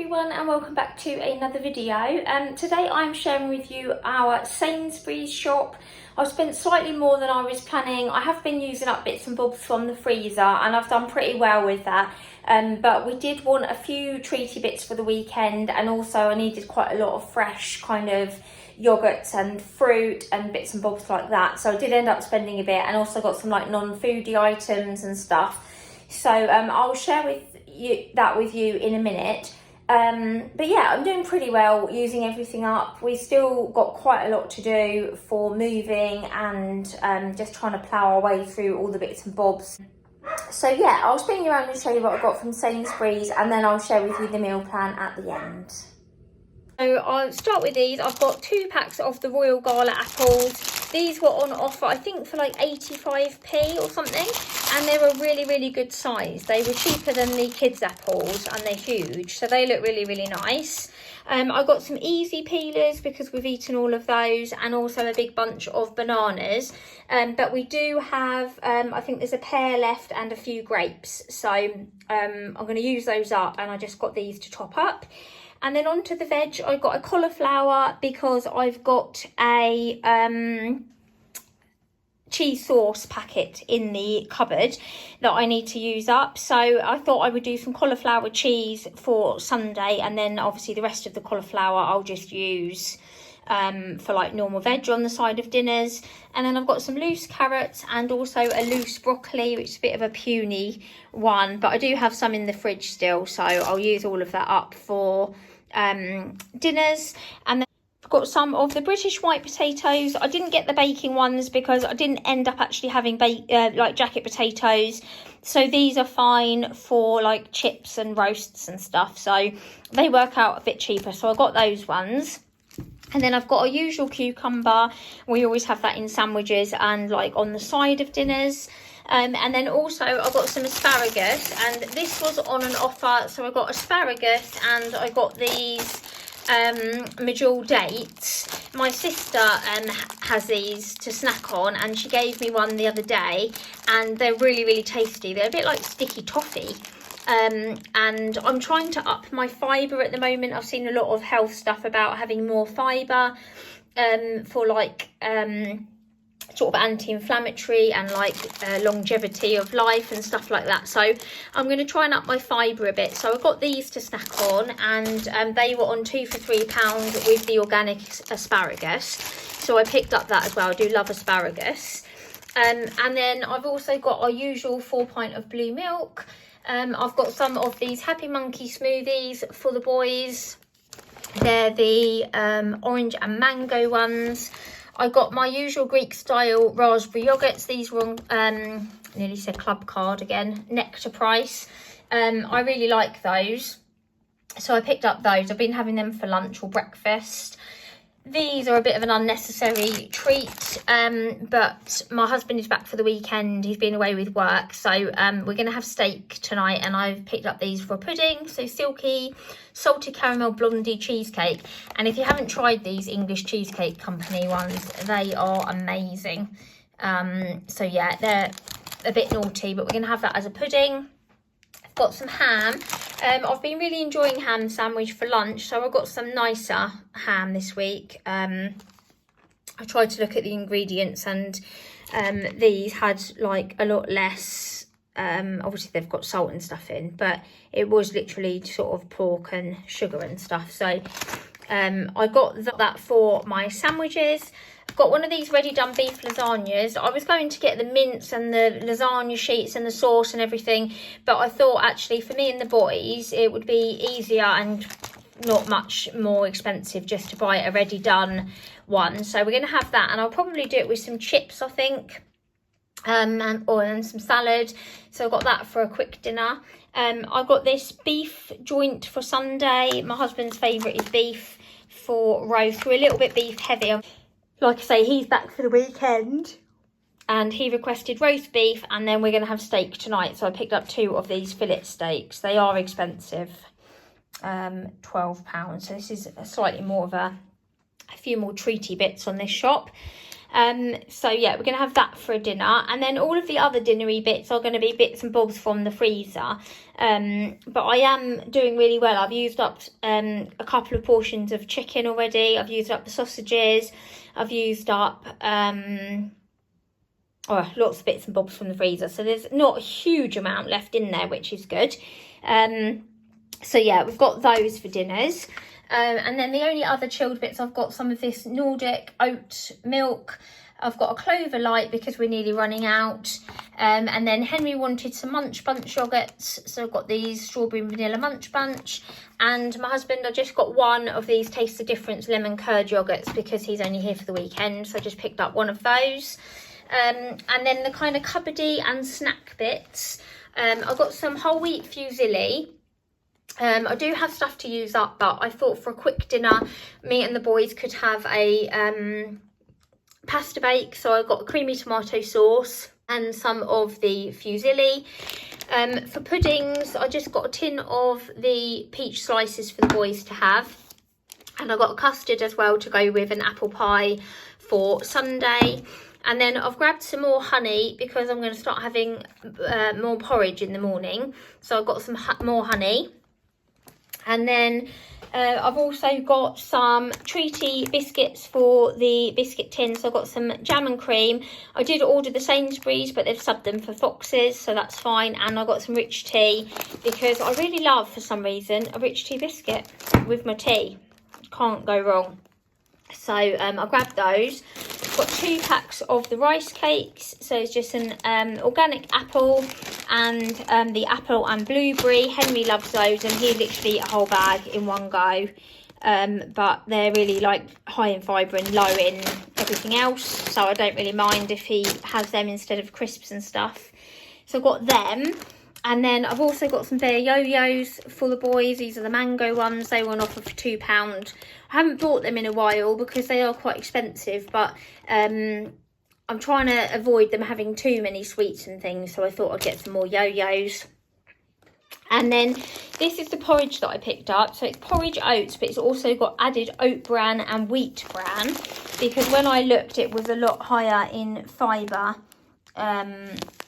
everyone and welcome back to another video. Today I'm sharing with you our Sainsburys shop. I've spent slightly more than I was planning. I have been using up bits and bobs from the freezer and I've done pretty well with that. But we did want a few treaty bits for the weekend, and also I needed quite a lot of fresh kind of yogurts and fruit and bits and bobs like that. So I did end up spending a bit, and also got some like non-foodie items and stuff. So I'll share that with you in a minute. But yeah, I'm doing pretty well using everything up. We've still got quite a lot to do for moving and just trying to plough our way through all the bits and bobs. So yeah, I'll spin you around and show you what I got from Sainsburys, and then I'll share with you the meal plan at the end. So I'll start with these. I've got 2 packs of the Royal Gala apples. These were on offer, I think, for like 85p or something, and they were really good size. They were cheaper than the kids' apples, and they're huge, so they look really nice. I got some easy peelers because we've eaten all of those, and also a big bunch of bananas. But we do have, I think there's a pear left and a few grapes, so I'm going to use those up, and I just got these to top up. And then onto the veg, I got a cauliflower because I've got a cheese sauce packet in the cupboard that I need to use up. So I thought I would do some cauliflower cheese for Sunday, and then obviously the rest of the cauliflower I'll just use for like normal veg on the side of dinners. And then I've got some loose carrots and also a loose broccoli, which is a bit of a puny one, but I do have some in the fridge still, so I'll use all of that up for dinners. And then I've got some of the British white potatoes. I didn't get the baking ones because I didn't end up actually having like jacket potatoes, so these are fine for like chips and roasts and stuff, so they work out a bit cheaper, so I got those ones. And then I've got a usual cucumber. We always have that in sandwiches and like on the side of dinners. And then also I got some asparagus, and this was on an offer, so I got asparagus and I got these medjool dates. My sister has these to snack on, and she gave me one the other day, and they're really tasty. They're a bit like sticky toffee. And I'm trying to up my fibre at the moment. I've seen a lot of health stuff about having more fibre for like sort of anti-inflammatory and like longevity of life and stuff like that. So I'm going to try and up my fibre a bit. So I got these to snack on, and they were on 2 for £3 with the organic asparagus. So I picked up that as well. I do love asparagus. And then I've also got our usual 4 pint of blue milk. I've got some of these Happy Monkey smoothies for the boys. They're the orange and mango ones. I got my usual Greek style raspberry yogurts. These were on, nearly said club card again, Nectar price. I really like those, so I picked up those. I've been having them for lunch or breakfast. These are a bit of an unnecessary treat, but my husband is back for the weekend. He's been away with work, so we're going to have steak tonight, and I've picked up these for pudding. So Silky Salted Caramel Blondie Cheesecake, and if you haven't tried these English Cheesecake Company ones, they are amazing. So yeah, they're a bit naughty, but we're going to have that as a pudding. I've got some ham. I've been really enjoying ham sandwich for lunch, so I got some nicer ham this week. I tried to look at the ingredients, and these had like a lot less, obviously they've got salt and stuff in, but it was literally sort of pork and sugar and stuff. So I got that for my sandwiches. I've got one of these ready done beef lasagnas. I was going to get the mince and the lasagna sheets and the sauce and everything, but I thought actually for me and the boys it would be easier and not much more expensive just to buy a ready done one. So we're going to have that, and I'll probably do it with some chips, I think, and some salad. So I got that for a quick dinner. I got this beef joint for Sunday. My husband's favourite is beef for roast. We're a little bit beef heavy. Like I say, he's back for the weekend, and he requested roast beef, and then we're going to have steak tonight. So I picked up 2 of these fillet steaks. They are expensive, £12. So this is a slightly more of a few more treaty bits on this shop. So yeah, we're going to have that for a dinner, and then all of the other dinnery bits are going to be bits and bobs from the freezer. But I am doing really well. I've used up a couple of portions of chicken already. I've used up the sausages. I've used up lots of bits and bobs from the freezer, so there's not a huge amount left in there, which is good. So yeah, we've got those for dinners. And then the only other chilled bits, I've got some of this Nordic oat milk. I've got a Clover Light because we're nearly running out. And then Henry wanted some Munch Bunch yogurts, so I've got these strawberry and vanilla Munch Bunch. And my husband, I just got one of these Taste the Difference lemon curd yogurts because he's only here for the weekend, so I just picked up one of those. And then the kind of cupboardy and snack bits, I've got some whole wheat fusilli. I do have stuff to use up, but I thought for a quick dinner, me and the boys could have a pasta bake. So I got a creamy tomato sauce and some of the fusilli. For puddings, I just got a tin of the peach slices for the boys to have. And I got a custard as well to go with an apple pie for Sunday. And then I've grabbed some more honey because I'm going to start having more porridge in the morning. So I've got some more honey. And then I've also got some treaty biscuits for the biscuit tin. So I've got some jam and cream. I did order the Sainsburys, but they've subbed them for Foxes, so that's fine. And I've got some rich tea because I really love, for some reason, a rich tea biscuit with my tea. Can't go wrong. So I grabbed those. Got 2 packs of the rice cakes, so it's just an organic apple and the apple and blueberry. Henry loves those and he literally ate a whole bag in one go, but they're really like high in fibre and low in everything else, so I don't really mind if he has them instead of crisps and stuff. So I've got them. And then I've also got some Bear Yo-Yos for the boys. These are the mango ones. They were on offer for £2. I haven't bought them in a while because they are quite expensive, but I'm trying to avoid them having too many sweets and things, so I thought I'd get some more yo-yos. And then this is the porridge that I picked up. So it's porridge oats, but it's also got added oat bran and wheat bran, because when I looked, it was a lot higher in fibre.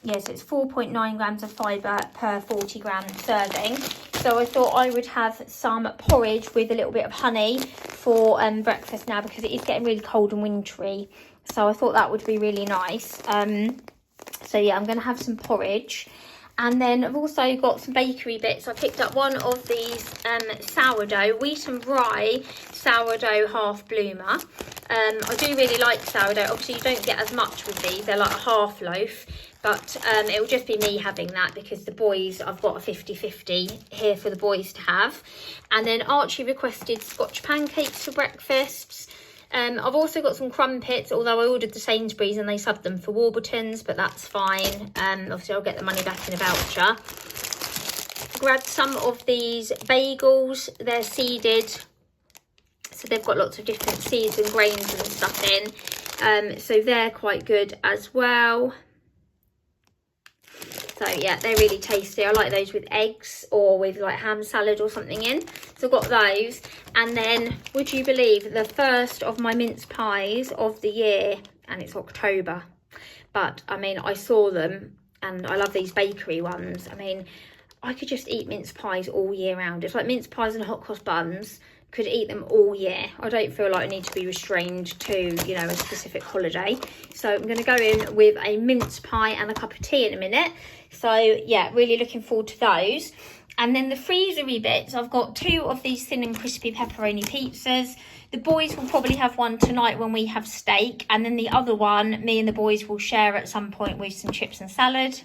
So it's 4.9 grams of fibre per 40 gram serving. So I thought I would have some porridge with a little bit of honey for breakfast now, because it is getting really cold and wintry. So I thought that would be really nice. So yeah, I'm going to have some porridge. And then I've also got some bakery bits. I picked up one of these sourdough, wheat and rye sourdough half bloomer. I do really like sourdough. Obviously you don't get as much with these, they're like a half loaf, but it will just be me having that because the boys, I've got a 50-50 here for the boys to have. And then Archie requested Scotch pancakes for breakfasts. I've also got some crumpets, although I ordered the Sainsburys and they subbed them for Warburtons, but that's fine. Obviously I'll get the money back in a voucher. Grabbed some of these bagels, they're seeded, so they've got lots of different seeds and grains and stuff in, so they're quite good as well. So yeah, they're really tasty. I like those with eggs or with like ham salad or something in. So I've got those. And then, would you believe, the first of my mince pies of the year, and it's October. But I mean, I saw them and I love these bakery ones. I mean, I could just eat mince pies all year round. It's like mince pies and hot cross buns. Could eat them all year. I don't feel like I need to be restrained to, you know, a specific holiday. So I'm going to go in with a mince pie and a cup of tea in a minute. So yeah, really looking forward to those. And then the freezery bits, I've got 2 of these thin and crispy pepperoni pizzas. The boys will probably have one tonight when we have steak, and then the other one me and the boys will share at some point with some chips and salad.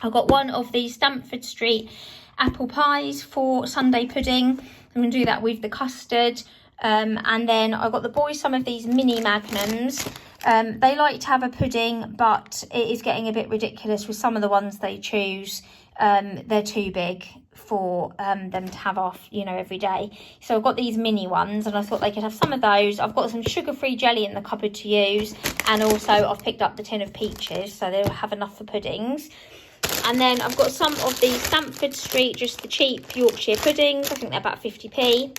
I've got one of these Stamford Street apple pies for Sunday pudding. I'm going to do that with the custard. And then I got the boys some of these mini magnums. They like to have a pudding, but it is getting a bit ridiculous with some of the ones they choose. They're too big for them to have off, you know, every day. So I've got these mini ones and I thought they could have some of those. I've got some sugar-free jelly in the cupboard to use, and also I've picked up the tin of peaches, so they'll have enough for puddings. And then I've got some of the Stamford Street, just the cheap Yorkshire puddings. I think they're about 50p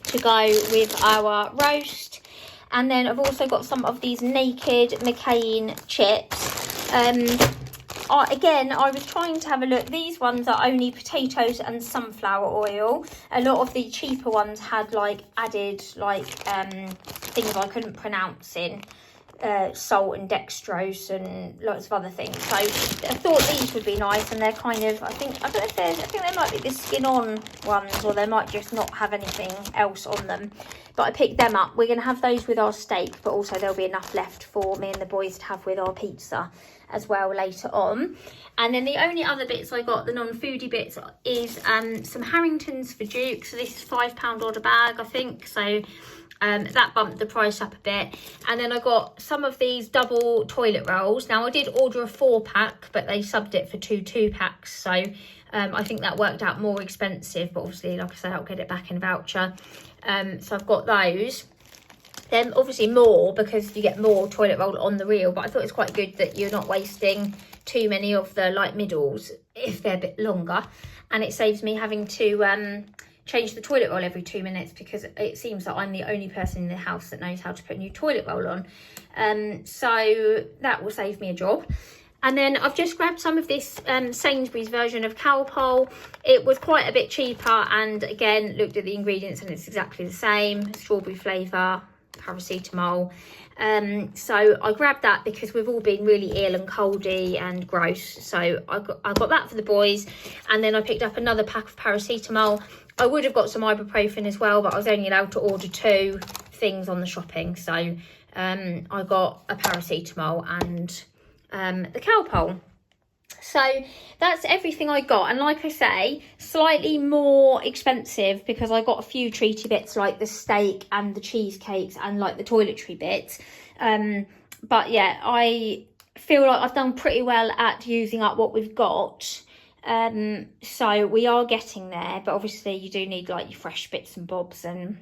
to go with our roast. And then I've also got some of these Naked McCain chips. Again, I was trying to have a look. These ones are only potatoes and sunflower oil. A lot of the cheaper ones had like added like things I couldn't pronounce in. Salt and dextrose and lots of other things. So I thought these would be nice, and they're kind of, I think they might be the skin on ones, or they might just not have anything else on them. But I picked them up. We're going to have those with our steak, but also there'll be enough left for me and the boys to have with our pizza as well later on. And then the only other bits I got, the non-foodie bits, is some Harringtons for Duke. So this is £5 odd a bag, I think. So that bumped the price up a bit. And then I got some of these double toilet rolls. Now I did order a 4-pack, but they subbed it for 2-packs. So I think that worked out more expensive, but obviously, like I say, I'll get it back in voucher. So I've got those. Then obviously more, because you get more toilet roll on the reel, but I thought it's quite good that you're not wasting too many of the like middles if they're a bit longer. And it saves me having to change the toilet roll every 2 minutes, because it seems that I'm the only person in the house that knows how to put a new toilet roll on. So that will save me a job. And then I've just grabbed some of this Sainsburys version of Calpol. It was quite a bit cheaper, and again, looked at the ingredients and it's exactly the same. Strawberry flavour, paracetamol. So I grabbed that because we've all been really ill and coldy and gross. So I got that for the boys. And then I picked up another pack of paracetamol. I would have got some ibuprofen as well, but I was only allowed to order 2 things on the shopping. So I got a paracetamol and the Calpol. So that's everything I got. And like I say, slightly more expensive because I got a few treaty bits like the steak and the cheesecakes and like the toiletry bits. But yeah, I feel like I've done pretty well at using up what we've got. So we are getting there, but obviously you do need like your fresh bits and bobs and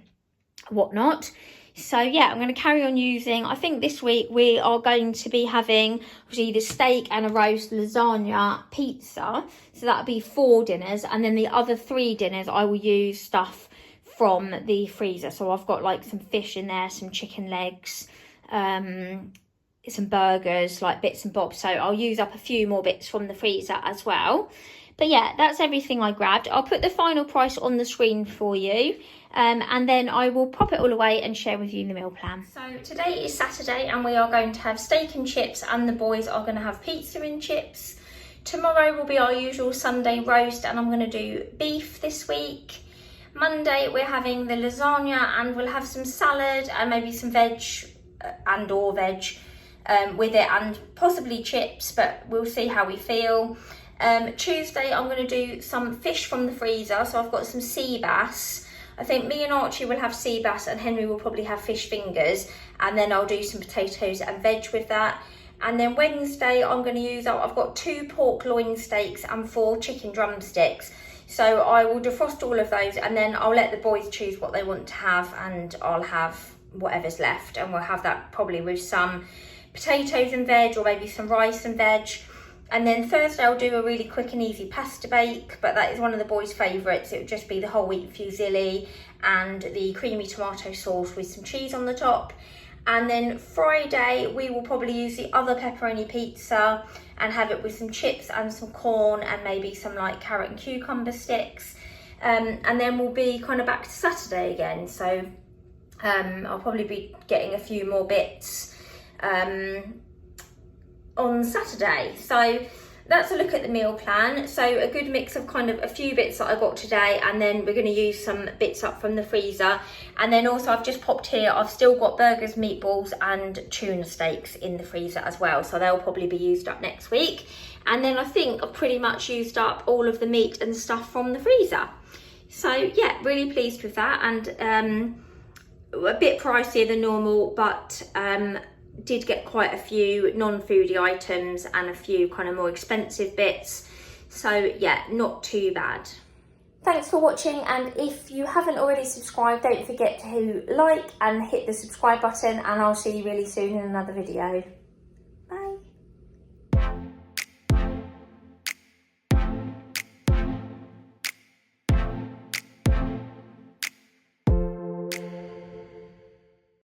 whatnot. So yeah, I'm going to carry on using. I think this week we are going to be having obviously the steak and a roast, lasagna, pizza. So that'll be 4 dinners, and then the other 3 dinners I will use stuff from the freezer. So I've got like some fish in there, some chicken legs, some burgers, like bits and bobs. So I'll use up a few more bits from the freezer as well. But yeah, that's everything I grabbed. I'll put the final price on the screen for you. And then I will pop it all away and share with you the meal plan. So today is Saturday and we are going to have steak and chips, and the boys are going to have pizza and chips. Tomorrow will be our usual Sunday roast, and I'm going to do beef this week. Monday we're having the lasagna, and we'll have some salad and maybe some veg or veg with it, and possibly chips, but we'll see how we feel. Tuesday I'm going to do some fish from the freezer, so I've got some sea bass. I think me and Archie will have sea bass and Henry will probably have fish fingers, and then I'll do some potatoes and veg with that. And then Wednesday I'm going to use, I've got 2 pork loin steaks and 4 chicken drumsticks. So I will defrost all of those, and then I'll let the boys choose what they want to have, and I'll have whatever's left, and we'll have that probably with some potatoes and veg, or maybe some rice and veg. And then Thursday I'll do a really quick and easy pasta bake, but that is one of the boys' favourites. It would just be the whole wheat fusilli and the creamy tomato sauce with some cheese on the top. And then Friday we will probably use the other pepperoni pizza and have it with some chips and some corn and maybe some like carrot and cucumber sticks. And then we'll be kind of back to Saturday again. So I'll probably be getting a few more bits on Saturday. So that's a look at the meal plan. So a good mix of kind of a few bits that I got today, and then we're going to use some bits up from the freezer. And then also I've just popped here, I've still got burgers, meatballs and tuna steaks in the freezer as well, so they'll probably be used up next week. And then I think I've pretty much used up all of the meat and stuff from the freezer. So yeah, really pleased with that, and a bit pricier than normal, but did get quite a few non-foodie items and a few kind of more expensive bits. So yeah, not too bad. Thanks for watching, and if you haven't already subscribed, don't forget to like and hit the subscribe button, and I'll see you really soon in another video.